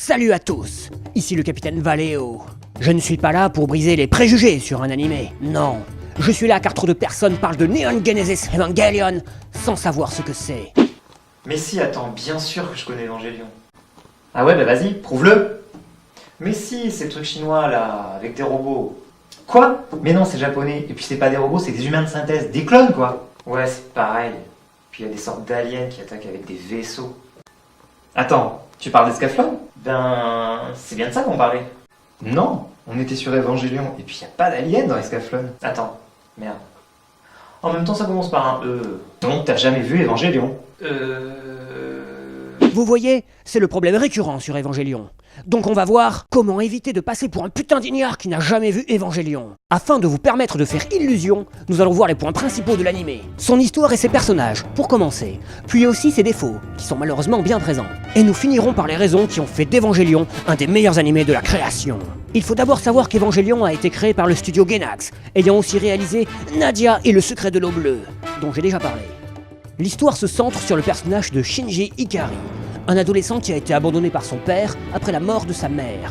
Salut à tous, ici le capitaine Valeo. Je ne suis pas là pour briser les préjugés sur un animé, non. Je suis là car trop de personnes parlent de Neon Genesis Evangelion sans savoir ce que c'est. Mais si, attends, bien sûr que je connais Evangelion. Ah ouais, bah vas-y, prouve-le. Mais si, c'est le truc chinois là, avec des robots. Quoi? Mais non, c'est japonais. Et puis c'est pas des robots, c'est des humains de synthèse, des clones quoi. Ouais, c'est pareil. Puis il y a des sortes d'aliens qui attaquent avec des vaisseaux. Attends, tu parles d'Escaflowne? Ben, c'est bien de ça qu'on parlait. Non, on était sur Evangelion, et puis y a pas d'aliens dans Escaflowne. Attends, merde. En même temps, ça commence par un E. Donc t'as jamais vu Evangelion? Vous voyez, c'est le problème récurrent sur Evangelion. Donc on va voir comment éviter de passer pour un putain d'ignare qui n'a jamais vu Evangelion. Afin de vous permettre de faire illusion, nous allons voir les points principaux de l'animé. Son histoire et ses personnages, pour commencer. Puis aussi ses défauts, qui sont malheureusement bien présents. Et nous finirons par les raisons qui ont fait d'Evangelion un des meilleurs animés de la création. Il faut d'abord savoir qu'Evangelion a été créé par le studio Gainax, ayant aussi réalisé Nadia et le secret de l'eau bleue, dont j'ai déjà parlé. L'histoire se centre sur le personnage de Shinji Ikari, un adolescent qui a été abandonné par son père après la mort de sa mère.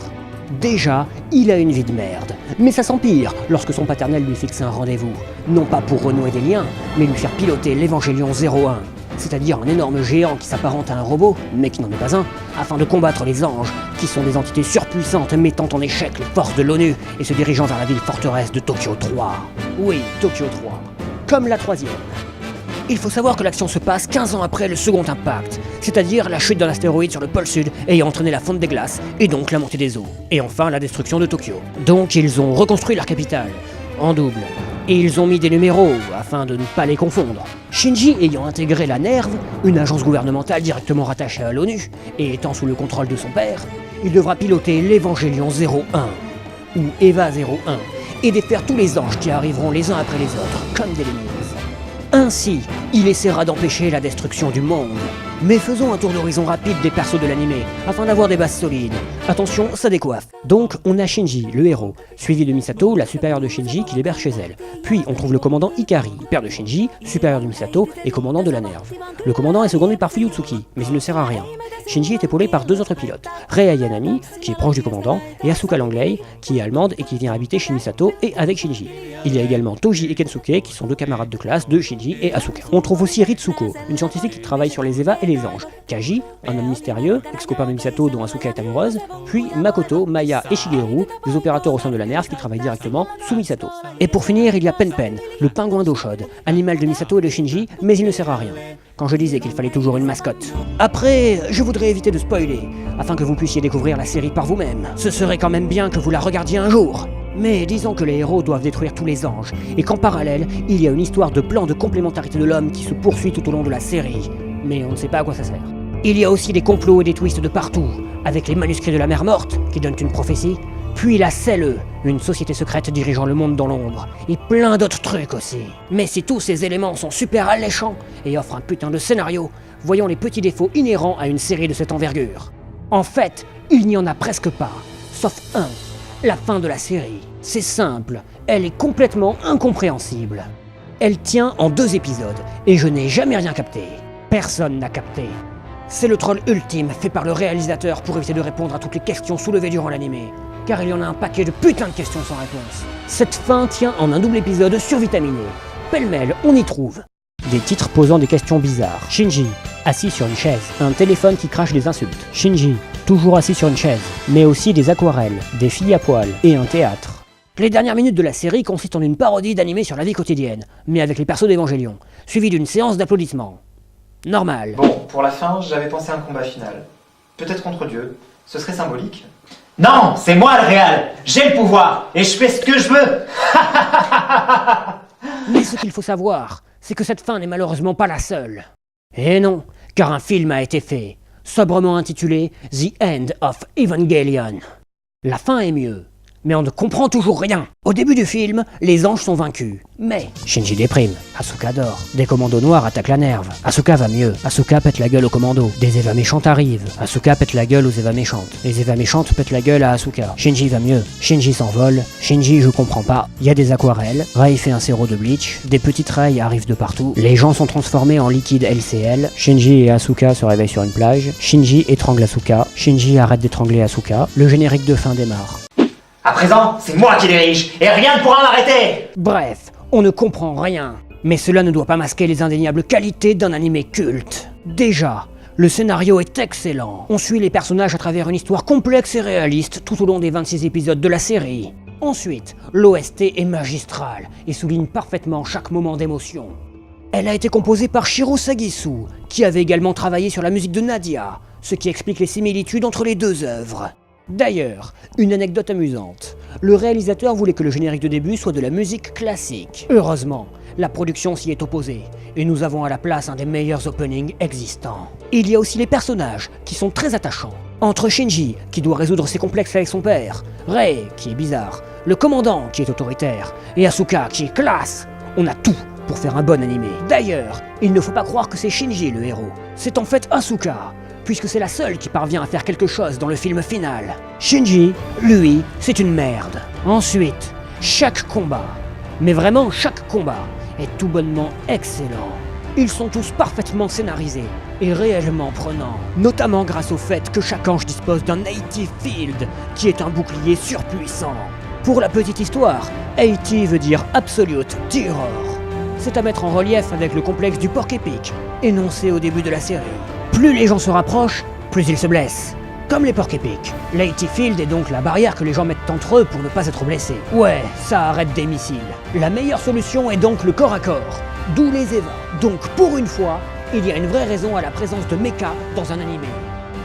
Déjà, il a une vie de merde, mais ça s'empire lorsque son paternel lui fixe un rendez-vous, non pas pour renouer des liens, mais lui faire piloter l'Evangelion 01, c'est-à-dire un énorme géant qui s'apparente à un robot, mais qui n'en est pas un, afin de combattre les anges, qui sont des entités surpuissantes mettant en échec les forces de l'ONU et se dirigeant vers la ville forteresse de Tokyo 3. Oui, Tokyo 3. Comme la troisième. Il faut savoir que l'action se passe 15 ans après le second impact, c'est-à-dire la chute d'un astéroïde sur le pôle sud ayant entraîné la fonte des glaces, et donc la montée des eaux, et enfin la destruction de Tokyo. Donc ils ont reconstruit leur capitale, en double, et ils ont mis des numéros afin de ne pas les confondre. Shinji ayant intégré la NERV, une agence gouvernementale directement rattachée à l'ONU, et étant sous le contrôle de son père, il devra piloter l'Evangelion 01, ou EVA 01, et défaire tous les anges qui arriveront les uns après les autres, comme des lemmings. Ainsi, il essaiera d'empêcher la destruction du monde. Mais faisons un tour d'horizon rapide des persos de l'animé, afin d'avoir des bases solides. Attention, ça décoiffe. Donc, on a Shinji, le héros, suivi de Misato, la supérieure de Shinji, qui l'héberge chez elle. Puis, on trouve le commandant Ikari, père de Shinji, supérieur de Misato et commandant de la NERV. Le commandant est secondé par Fuyutsuki, mais il ne sert à rien. Shinji est épaulé par deux autres pilotes, Rei Ayanami, qui est proche du commandant, et Asuka Langley, qui est allemande et qui vient habiter chez Misato et avec Shinji. Il y a également Toji et Kensuke, qui sont deux camarades de classe de Shinji et Asuka. On trouve aussi Ritsuko, une scientifique qui travaille sur les Eva et les anges, Kaji, un homme mystérieux, ex-copain de Misato dont Asuka est amoureuse, puis Makoto, Maya et Shigeru, des opérateurs au sein de la NERV qui travaillent directement sous Misato. Et pour finir, il y a Pen Pen, le pingouin d'eau chaude, animal de Misato et de Shinji, mais il ne sert à rien. Quand je disais qu'il fallait toujours une mascotte. Après, je voudrais éviter de spoiler, afin que vous puissiez découvrir la série par vous-même. Ce serait quand même bien que vous la regardiez un jour. Mais disons que les héros doivent détruire tous les anges, et qu'en parallèle, il y a une histoire de plan de complémentarité de l'homme qui se poursuit tout au long de la série. Mais on ne sait pas à quoi ça sert. Il y a aussi des complots et des twists de partout, avec les manuscrits de la mer morte, qui donnent une prophétie, puis la CELE, une société secrète dirigeant le monde dans l'ombre, et plein d'autres trucs aussi. Mais si tous ces éléments sont super alléchants et offrent un putain de scénario, voyons les petits défauts inhérents à une série de cette envergure. En fait, il n'y en a presque pas, sauf un, la fin de la série. C'est simple, elle est complètement incompréhensible. Elle tient en 2 épisodes, et je n'ai jamais rien capté. Personne n'a capté. C'est le troll ultime fait par le réalisateur pour éviter de répondre à toutes les questions soulevées durant l'animé, car il y en a un paquet de putains de questions sans réponse. Cette fin tient en un double épisode survitaminé. Pêle-mêle, on y trouve des titres posant des questions bizarres. Shinji, assis sur une chaise. Un téléphone qui crache des insultes. Shinji, toujours assis sur une chaise. Mais aussi des aquarelles, des filles à poil et un théâtre. Les dernières minutes de la série consistent en une parodie d'animé sur la vie quotidienne, mais avec les persos d'Evangelion, suivi d'une séance d'applaudissements. Normal. Bon, pour la fin, j'avais pensé à un combat final. Peut-être contre Dieu. Ce serait symbolique. Non, c'est moi le réal. J'ai le pouvoir et je fais ce que je veux. Mais ce qu'il faut savoir, c'est que cette fin n'est malheureusement pas la seule. Et non, car un film a été fait, sobrement intitulé The End of Evangelion. La fin est mieux. Mais on ne comprend toujours rien. Au début du film, les anges sont vaincus. Mais Shinji déprime, Asuka dort, des commandos noirs attaquent la Nerve, Asuka va mieux, Asuka pète la gueule aux commandos, des Eva méchantes arrivent, Asuka pète la gueule aux Eva méchantes, les Eva méchantes pètent la gueule à Asuka, Shinji va mieux, Shinji s'envole, Shinji je comprends pas, il y a des aquarelles, Rei fait un sirop de bleach, des petites rails arrivent de partout, les gens sont transformés en liquide LCL, Shinji et Asuka se réveillent sur une plage, Shinji étrangle Asuka, Shinji arrête d'étrangler Asuka, le générique de fin démarre. À présent, c'est moi qui dirige, et rien ne pourra m'arrêter. Bref, on ne comprend rien. Mais cela ne doit pas masquer les indéniables qualités d'un animé culte. Déjà, le scénario est excellent. On suit les personnages à travers une histoire complexe et réaliste tout au long des 26 épisodes de la série. Ensuite, l'OST est magistrale et souligne parfaitement chaque moment d'émotion. Elle a été composée par Shiro Sagisu, qui avait également travaillé sur la musique de Nadia, ce qui explique les similitudes entre les deux œuvres. D'ailleurs, une anecdote amusante. Le réalisateur voulait que le générique de début soit de la musique classique. Heureusement, la production s'y est opposée, et nous avons à la place un des meilleurs openings existants. Il y a aussi les personnages, qui sont très attachants. Entre Shinji, qui doit résoudre ses complexes avec son père, Rei, qui est bizarre, le commandant, qui est autoritaire, et Asuka, qui est classe, on a tout pour faire un bon animé. D'ailleurs, il ne faut pas croire que c'est Shinji le héros. C'est en fait Asuka, puisque c'est la seule qui parvient à faire quelque chose dans le film final. Shinji, lui, c'est une merde. Ensuite, chaque combat, mais vraiment chaque combat, est tout bonnement excellent. Ils sont tous parfaitement scénarisés et réellement prenants, notamment grâce au fait que chaque ange dispose d'un Native Field, qui est un bouclier surpuissant. Pour la petite histoire, AT veut dire Absolute Terror. C'est à mettre en relief avec le complexe du porc épic, énoncé au début de la série. Plus les gens se rapprochent, plus ils se blessent. Comme les porcs épics. L'AT Field est donc la barrière que les gens mettent entre eux pour ne pas être blessés. Ouais, ça arrête des missiles. La meilleure solution est donc le corps à corps, d'où les Eva. Donc pour une fois, il y a une vraie raison à la présence de mecha dans un animé.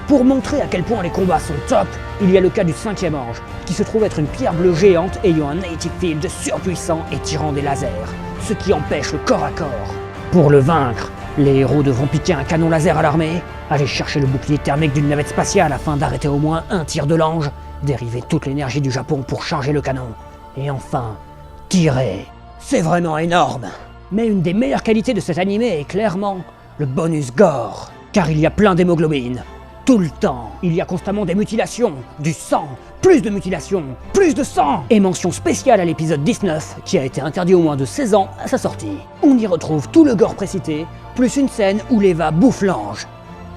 Pour montrer à quel point les combats sont top, il y a le cas du 5e ange, qui se trouve être une pierre bleue géante ayant un Native Field surpuissant et tirant des lasers, ce qui empêche le corps à corps. Pour le vaincre, les héros devront piquer un canon laser à l'armée, aller chercher le bouclier thermique d'une navette spatiale afin d'arrêter au moins un tir de l'ange, dériver toute l'énergie du Japon pour charger le canon, et enfin, tirer. C'est vraiment énorme. Mais une des meilleures qualités de cet animé est clairement le bonus gore, car il y a plein d'hémoglobine. Tout le temps, il y a constamment des mutilations, du sang, plus de mutilations, plus de sang. Et mention spéciale à l'épisode 19, qui a été interdit aux moins de 16 ans à sa sortie. On y retrouve tout le gore précité, plus une scène où l'Eva bouffe l'ange.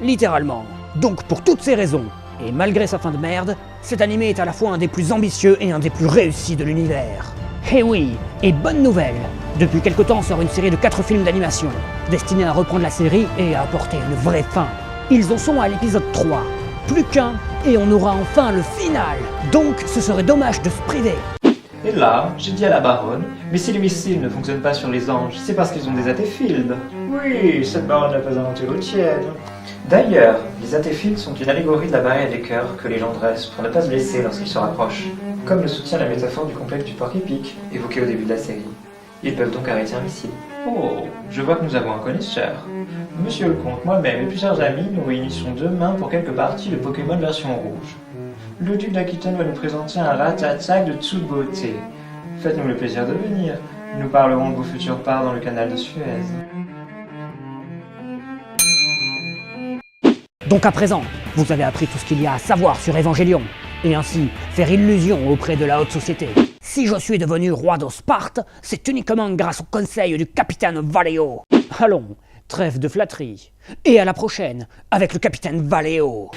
Littéralement. Donc pour toutes ces raisons, et malgré sa fin de merde, cet animé est à la fois un des plus ambitieux et un des plus réussis de l'univers. Eh oui, et bonne nouvelle, depuis quelque temps sort une série de 4 films d'animation, destinés à reprendre la série et à apporter une vraie fin. Ils en sont à l'épisode 3. Plus qu'un, et on aura enfin le final. Donc ce serait dommage de se priver. Et là, j'ai dit à la baronne, mais si les missiles ne fonctionnent pas sur les anges, c'est parce qu'ils ont des AT-Fields. Oui, cette baronne n'a pas inventé l'eau tiède. D'ailleurs, les AT-Fields sont une allégorie de la barrière des cœurs que les gens dressent pour ne pas se blesser lorsqu'ils se rapprochent. Comme le soutient la métaphore du complexe du porc épic, évoquée au début de la série. Ils peuvent donc arrêter un missile. Oh, je vois que nous avons un connaisseur. Monsieur le comte, moi-même et plusieurs amis, nous réunissons demain pour quelques parties de Pokémon version rouge. Le duc d'Aquitaine va nous présenter un Rattata de toute beauté. Faites-nous le plaisir de venir. Nous parlerons de vos futurs parts dans le canal de Suez. Donc à présent, vous avez appris tout ce qu'il y a à savoir sur Évangélion, et ainsi faire illusion auprès de la haute société. Si je suis devenu roi de Sparte, c'est uniquement grâce au conseil du capitaine Valeo. Allons, trêve de flatterie. Et à la prochaine, avec le capitaine Valeo.